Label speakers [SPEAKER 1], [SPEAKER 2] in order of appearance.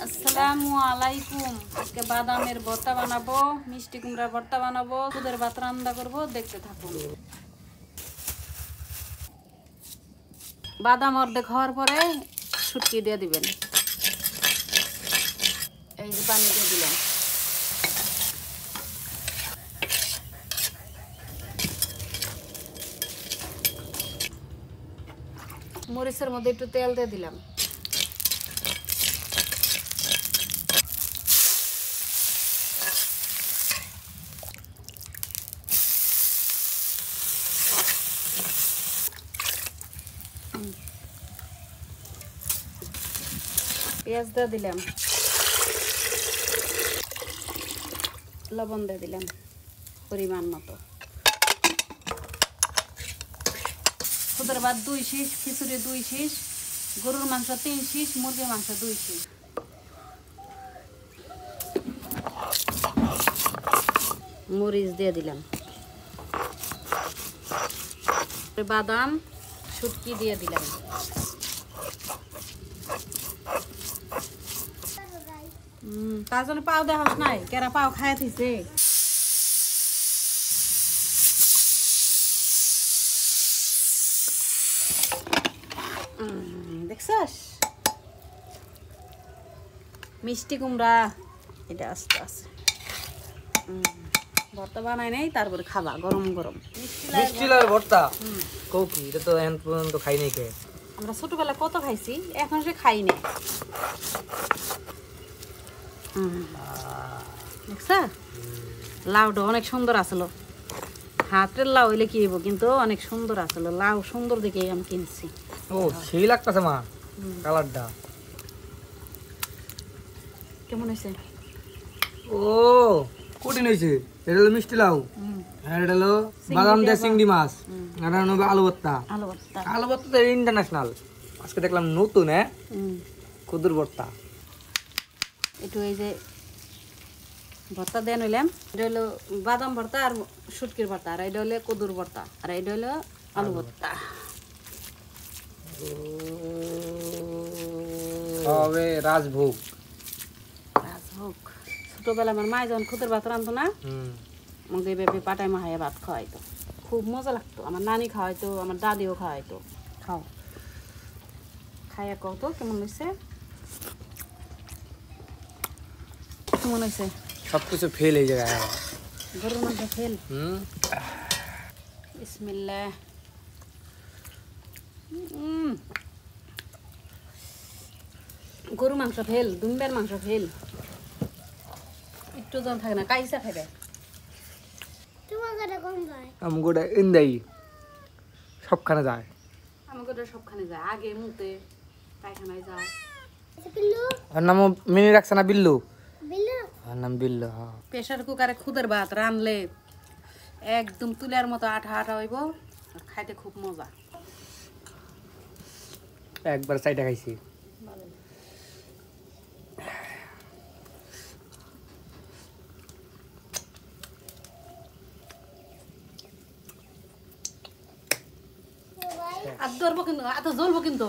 [SPEAKER 1] আসসালামু আলাইকুম। আজকে বাদামের ভর্তা বানাবো, মিষ্টি কুমড়ার ভর্তা বানাবো, দুধের ভাত রান্না করবো, দেখতে থাকুন। বাদাম অর্ধেক হওয়ার পরে শুটকি দিয়ে দিবেন। এই যে পানি দিয়ে দিলাম। মরিচের মধ্যে একটু তেল দিয়ে দিলাম। পেঁয়াজ দিয়ে দিলাম, লবণ দিয়ে দিলাম পরিমাণ মতো। খুদের ভাত 2 শীষ, খিচুড়ি 2 শীষ, গরুর মাংস 3 শীষ, মুরগির মাংস 2 শীষ। মরিচ দিয়ে দিলাম, বাদাম শুটকি দিয়ে দিলাম। তার জন্য পাও দেখাস নাই, কেরা পাও খায় থিছে। দেখছস মিষ্টি কুমড়া, এটা আস্তে আস্তে ভর্তা বানাই নাই, তারপরে খাবা গরম গরম
[SPEAKER 2] মিষ্টি লাউয়ের ভর্তা। কৌকি এটা তো এখন পর্যন্ত খাই নাই কে।
[SPEAKER 1] আমরা ছোটবেলায় কত খাইছি, এখন সে খাই নাই। দেখছা লাউটা অনেক সুন্দর আসলো, হাতের লাউ হইলে কি হইব, কিন্তু অনেক সুন্দর আসলো। লাউ সুন্দর দেখে আমি কিনছি।
[SPEAKER 2] ও সেই লাগতেছে মা, কালারটা
[SPEAKER 1] কেমন হয়েছে?
[SPEAKER 2] ও কঠিন হয়েছে। এটা হলো মিষ্টি লাউ, আর এটা হলো বাদাম দিয়ে চিংড়ি মাছ, আর এটা হলো আলু ভর্তা।
[SPEAKER 1] আলু ভর্তা,
[SPEAKER 2] আলু ভর্তা তো ইন্টারন্যাশনাল। আজকে দেখলাম নতুন কুদুর ভর্তা।
[SPEAKER 1] একটু এই যে ভর্তা দিয়ে নিলাম। এটা হলো বাদাম ভর্তা আর শুটকির ভর্তা, আর এটা হলো কদুর ভর্তা, আর এটা হলো আলু ভর্তা।
[SPEAKER 2] হবে রাজভোগ।
[SPEAKER 1] রাজভোগ ছোটবেলা আমার মা যখন খুদের ভাত রান্ধতো না, আমাকে এইভাবে পাটায় মাহাইয়া ভাত খাওয়াইতো, খুব মজা লাগতো। আমার নানি খাওয়াইতো, আমার দাদিও খাওয়াইতো। খাও খাইয়া কত কেমন হয়েছে, কেমন হয়েছে?
[SPEAKER 2] সবকিছু ফেল এই জায়গায়।
[SPEAKER 1] গরুর মাংস ফেল। বিসমিল্লাহ। গরু মাংস ফেল, দুম্বের মাংস ফেল। একটু জন থাকে না, কাইসা খাবে।
[SPEAKER 2] আমগোটা ইন্দাই সবখানে যায়।
[SPEAKER 1] আমাকে ওটা সবখানে যায়, আগে মুতে পায়খানায় যায়।
[SPEAKER 2] আর নাম মিনি রাখছে না বিল্লু, আর নাম বিল্লু। হ্যাঁ
[SPEAKER 1] প্রেশার কুকারে খুদের ভাত রানলে একদম তুলার মতো আঠা আঠা হইব, আর খাইতে খুব মজা।
[SPEAKER 2] একবার চাইটা খাইছি।
[SPEAKER 1] আর ধরবো কিন্তু, এত জ্বলবো কিন্তু।